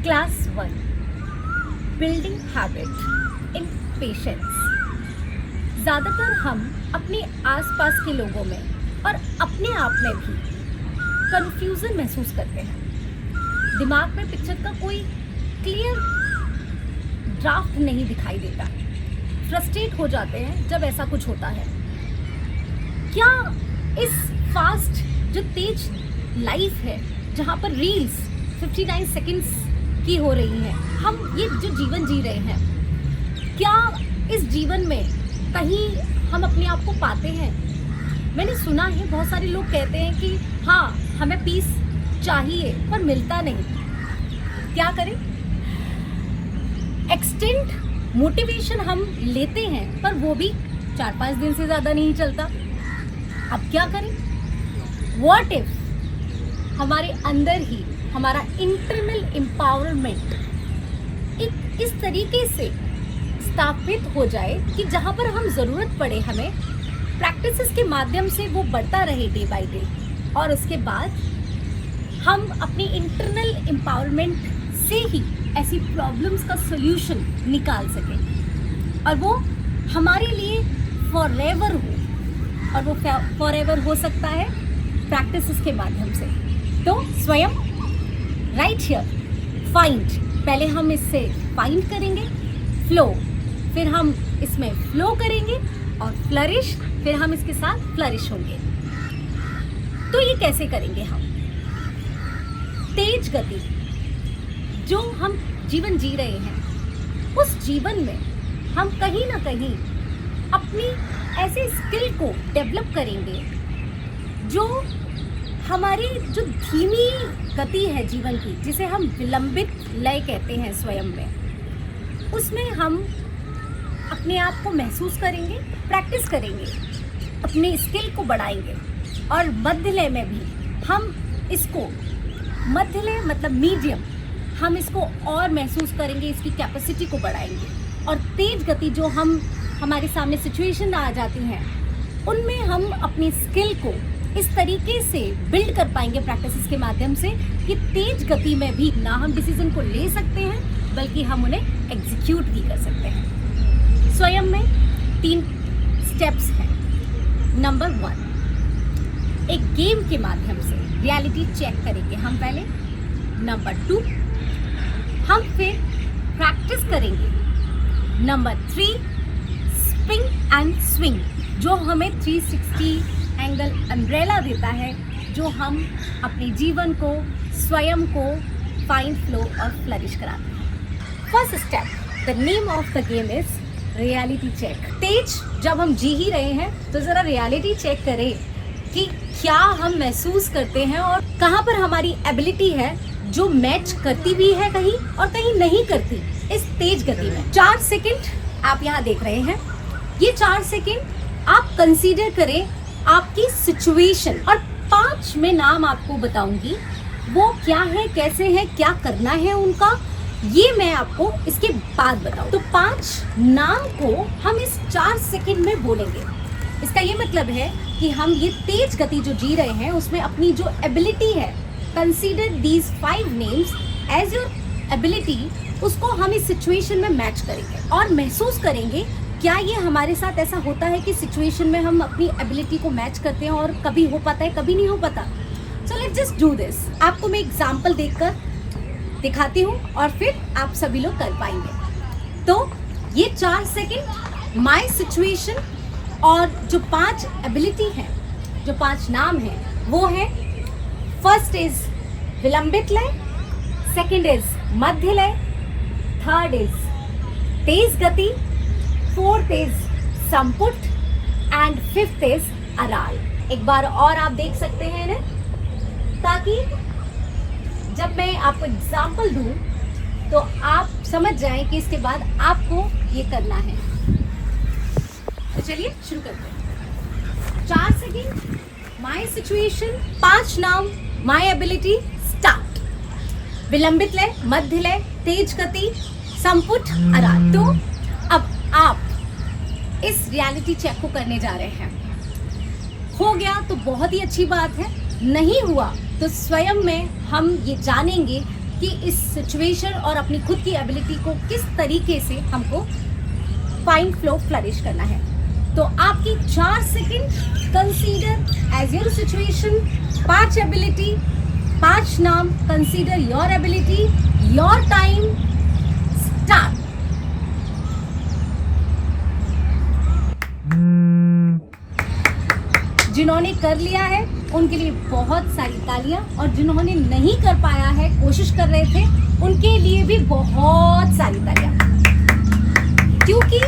Class 1 building habit in patience. ज़्यादातर हम अपने आसपास के लोगों में और अपने आप में भी कंफ्यूजन महसूस करते हैं। दिमाग में पिक्चर का कोई क्लियर ड्राफ्ट नहीं दिखाई देता। फ्रस्ट्रेट हो जाते हैं जब ऐसा कुछ होता है। क्या इस फास्ट जो तेज लाइफ है, जहाँ पर रील्स 59 सेकंड्स की हो रही हैं, हम ये जो जीवन जी रहे हैं, क्या इस जीवन में कहीं हम अपने आप को पाते हैं? मैंने सुना है बहुत सारे लोग कहते हैं कि हाँ, हमें पीस चाहिए पर मिलता नहीं। क्या करें? एक्सटेंट मोटिवेशन हम लेते हैं पर वो भी 4-5 दिन से ज़्यादा नहीं चलता। अब क्या करें? व्हाट इफ हमारे अंदर ही हमारा इंटरनल एम्पावरमेंट एक इस तरीके से स्थापित हो जाए कि जहाँ पर हम ज़रूरत पड़े हमें प्रैक्टिसेस के माध्यम से वो बढ़ता रहे डे बाय डे, और उसके बाद हम अपनी इंटरनल एम्पावरमेंट से ही ऐसी प्रॉब्लम्स का सॉल्यूशन निकाल सकें और वो हमारे लिए फॉरएवर हो। और वो फॉरएवर हो सकता है प्रैक्टिसेस के माध्यम से। तो स्वयं राइट हियर फाइंड, पहले हम इससे फाइंड करेंगे, फ्लो, फिर हम इसमें फ्लो करेंगे, और फ्लरिश, फिर हम इसके साथ फ्लरिश होंगे। तो ये कैसे करेंगे हम? तेज गति जो हम जीवन जी रहे हैं, उस जीवन में हम कहीं ना कहीं अपनी ऐसे स्किल को डेवलप करेंगे जो हमारी जो धीमी गति है जीवन की, जिसे हम विलंबित लय कहते हैं स्वयं में, उसमें हम अपने आप को महसूस करेंगे, प्रैक्टिस करेंगे, अपने स्किल को बढ़ाएंगे, और मध्य लय में भी हम इसको, मध्य लय मतलब मीडियम, हम इसको और महसूस करेंगे, इसकी कैपेसिटी को बढ़ाएंगे। और तेज गति जो हमारे सामने सिचुएशन आ जाती हैं, उनमें हम अपनी स्किल को इस तरीके से बिल्ड कर पाएंगे प्रैक्टिसेस के माध्यम से कि तेज गति में भी ना हम डिसीजन को ले सकते हैं, बल्कि हम उन्हें एग्जीक्यूट भी कर सकते हैं। स्वयं में 3 स्टेप्स हैं। नंबर 1, एक गेम के माध्यम से रियलिटी चेक करेंगे हम पहले। नंबर 2, हम फिर प्रैक्टिस करेंगे। नंबर 3, स्पिन एंड स्विंग, जो हमें 360 एंगल अम्ब्रेला देता है, जो हम अपने जीवन को, स्वयं को फाइंड, फ्लो और फ्लरिश कराते हैं। First step, the name of the game is reality check. तेज जब हम जी ही रहे हैं तो ज़रा रियलिटी चेक करें कि क्या हम महसूस करते हैं और कहाँ पर हमारी एबिलिटी है जो मैच करती भी है कहीं और कहीं नहीं करती इस तेज गति में। 4 सेकंड आप यहाँ देख रहे हैं। ये 4 सेकंड आप कंसीडर करें आपकी सिचुएशन, और 5 में नाम आपको बताऊंगी, वो क्या है, कैसे है, क्या करना है उनका, ये मैं आपको इसके बाद बताऊं। तो 5 नाम को हम इस 4 सेकंड में बोलेंगे। इसका ये मतलब है कि हम ये तेज गति जो जी रहे हैं उसमें अपनी जो एबिलिटी है, consider these 5 names as your ability, उसको हम इस सिचुएशन में मैच करेंगे और महसूस करेंगे क्या ये हमारे साथ ऐसा होता है कि सिचुएशन में हम अपनी एबिलिटी को मैच करते हैं और कभी हो पाता है, कभी नहीं हो पाता। So let's just do this. आपको मैं एग्जांपल देकर दिखाती हूँ और फिर आप सभी लोग कर पाएंगे। तो ये 4 सेकंड माय सिचुएशन, और जो 5 एबिलिटी हैं, जो 5 नाम हैं, वो है, फर्स्ट इज विलंबित लय, सेकंड इज मध्य लय, थर्ड इज तेज गति, 4th इज संपुट, एंड 5th इज अराल। एक बार और आप देख सकते हैं ना, ताकि जब मैं आपको एग्जाम्पल दूं तो आप समझ जाएं कि इसके बाद आपको ये करना है। तो चलिए शुरू करते हैं। 4 सेकंड, माय सिचुएशन, 5 नाम, माय एबिलिटी, स्टार्ट। विलंबित लय, मध्य लय, तेज गति, संपुट, अराल। तो अब आप इस रियलिटी चेक को करने जा रहे हैं। हो गया तो बहुत ही अच्छी बात है, नहीं हुआ तो स्वयं में हम ये जानेंगे कि इस सिचुएशन और अपनी खुद की एबिलिटी को किस तरीके से हमको फाइंड फ्लो फ्लरिश करना है। तो आपकी 4 second, consider as your situation, 5 ability, 5 नाम, consider your ability, your time, start. जिन्होंने कर लिया है उनके लिए बहुत सारी तालियां, और जिन्होंने नहीं कर पाया है, कोशिश कर रहे थे, उनके लिए भी बहुत सारी तालियां। क्योंकि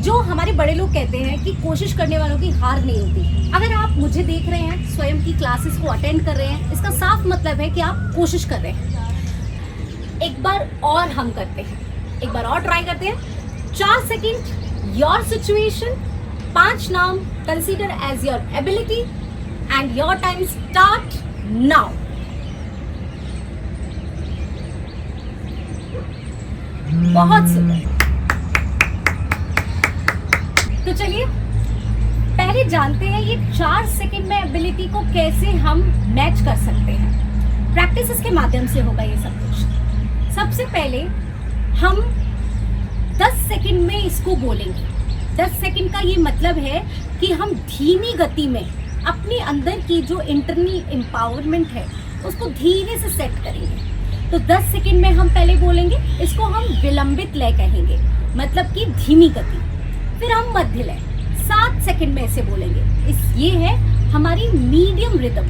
जो हमारे बड़े लोग कहते हैं कि कोशिश करने वालों की हार नहीं होती। अगर आप मुझे देख रहे हैं, स्वयं की क्लासेस को अटेंड कर रहे हैं, इसका साफ मतलब है कि आप कोशिश कर रहे हैं। एक बार और हम करते हैं, एक बार और ट्राई करते हैं। 4 सेकंड, योर सिचुएशन, 5 नाम, consider as your ability, and your time start now. बहुत सुंदर। तो चलिए पहले जानते हैं ये 4 सेकंड में एबिलिटी को कैसे हम मैच कर सकते हैं। प्रैक्टिस के माध्यम से होगा ये सब कुछ। सबसे पहले हम 10 सेकंड में इसको बोलेंगे। 10 सेकंड का ये मतलब है कि हम धीमी गति में अपने अंदर की जो इंटरनल एम्पावरमेंट है उसको धीरे से सेट करेंगे। तो 10 सेकंड में हम पहले बोलेंगे, इसको हम विलंबित लय कहेंगे, मतलब कि धीमी गति। फिर हम मध्य लय 7 सेकंड में ऐसे बोलेंगे। ये है हमारी मीडियम रिदम,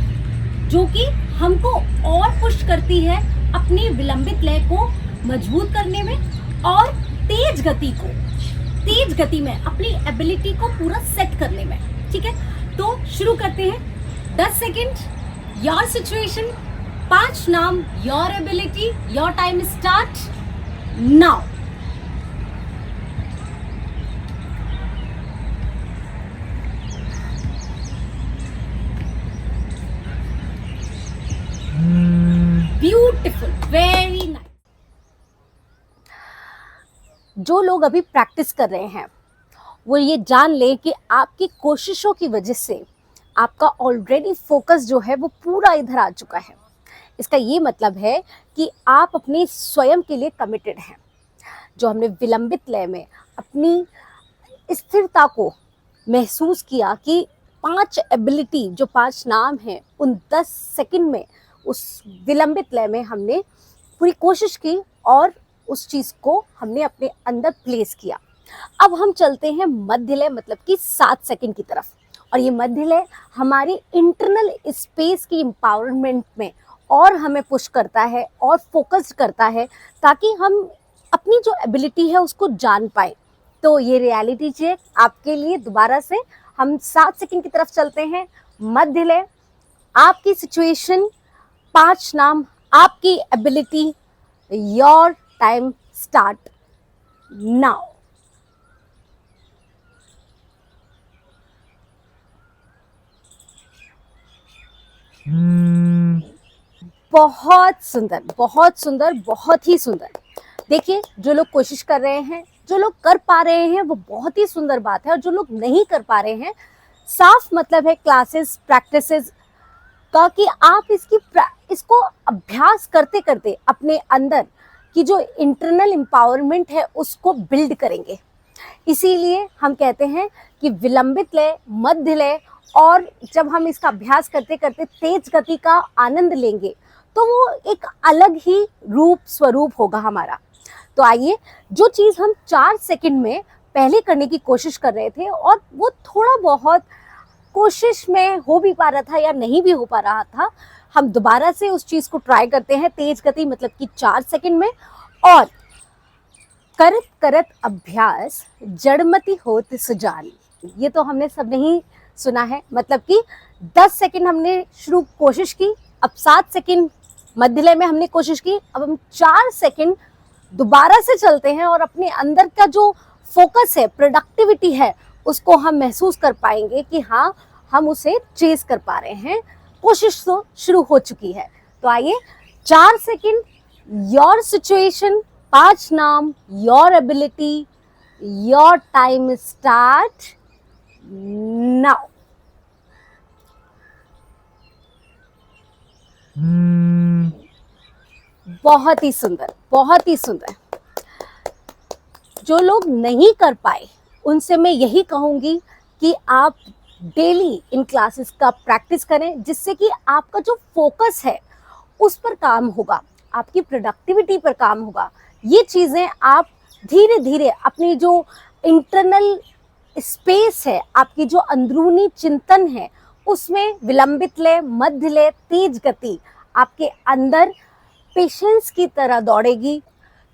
जो कि हमको और पुश करती है अपनी विलंबित लय को मजबूत करने में, और तेज गति में अपनी एबिलिटी को पूरा सेट करने में। ठीक है, तो शुरू करते हैं। 10 सेकंड, योर सिचुएशन, 5 नाम, your ability, your time start now. Beautiful, very nice. जो लोग अभी प्रैक्टिस कर रहे हैं वो ये जान लें कि आपकी कोशिशों की वजह से आपका ऑलरेडी फोकस जो है वो पूरा इधर आ चुका है। इसका ये मतलब है कि आप अपने स्वयं के लिए कमिटेड हैं। जो हमने विलंबित लय में अपनी स्थिरता को महसूस किया कि 5 एबिलिटी, जो 5 नाम हैं, उन 10 सेकंड में उस विलंबित लय में हमने पूरी कोशिश की और उस चीज़ को हमने अपने अंदर प्लेस किया। अब हम चलते हैं मध्य लय, मतलब कि 7 सेकंड की तरफ। और ये मध्य लय हमारी इंटरनल स्पेस की एम्पावरमेंट में और हमें पुश करता है और फोकस करता है, ताकि हम अपनी जो एबिलिटी है उसको जान पाए। तो ये रियलिटी चेक आपके लिए दोबारा से हम 7 सेकंड की तरफ चलते हैं। मध्य लय, आपकी सिचुएशन, 5 नाम, आपकी ability, your time start now. बहुत सुंदर, बहुत सुंदर, बहुत ही सुंदर। देखिए, जो लोग कोशिश कर रहे हैं, जो लोग कर पा रहे हैं, वो बहुत ही सुंदर बात है। और जो लोग नहीं कर पा रहे हैं, साफ मतलब है क्लासेस, प्रैक्टिसेस का, कि आप इसको अभ्यास करते करते अपने अंदर की जो इंटरनल एम्पावरमेंट है उसको बिल्ड करेंगे। इसीलिए हम कहते हैं कि विलंबित लय, मध्य लय, और जब हम इसका अभ्यास करते करते तेज गति का आनंद लेंगे तो वो एक अलग ही रूप स्वरूप होगा हमारा। तो आइए, जो चीज़ हम 4 सेकंड में पहले करने की कोशिश कर रहे थे और वो थोड़ा बहुत कोशिश में हो भी पा रहा था या नहीं भी हो पा रहा था, हम दोबारा से उस चीज़ को ट्राई करते हैं तेज गति, मतलब कि 4 सेकंड में। और करत करत अभ्यास जड़मति होत सुजान, ये तो हमने सब नहीं सुना है। मतलब कि 10 सेकंड हमने शुरू कोशिश की, अब 7 सेकंड मध्य लय में हमने कोशिश की, अब हम 4 सेकंड दोबारा से चलते हैं और अपने अंदर का जो फोकस है, प्रोडक्टिविटी है, उसको हम महसूस कर पाएंगे कि हाँ, हम उसे चेस कर पा रहे हैं। कोशिश तो शुरू हो चुकी है। तो आइए, 4 सेकंड, योर सिचुएशन, 5 नाम, your ability, your time start now. बहुत ही सुंदर, बहुत ही सुंदर। जो लोग नहीं कर पाए उनसे मैं यही कहूँगी कि आप डेली इन क्लासेस का प्रैक्टिस करें, जिससे कि आपका जो फोकस है उस पर काम होगा, आपकी प्रोडक्टिविटी पर काम होगा। ये चीज़ें आप धीरे धीरे अपनी जो इंटरनल स्पेस है, आपकी जो अंदरूनी चिंतन है, उसमें विलंबित ले, मध्य ले, तेज गति आपके अंदर पेशेंस की तरह दौड़ेगी।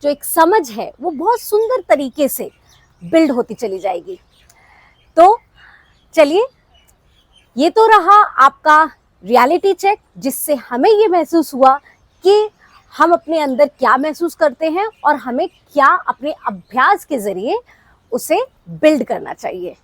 जो एक समझ है वो बहुत सुंदर तरीके से बिल्ड होती चली जाएगी। तो चलिए, ये तो रहा आपका रियलिटी चेक, जिससे हमें ये महसूस हुआ कि हम अपने अंदर क्या महसूस करते हैं और हमें क्या अपने अभ्यास के जरिए उसे बिल्ड करना चाहिए।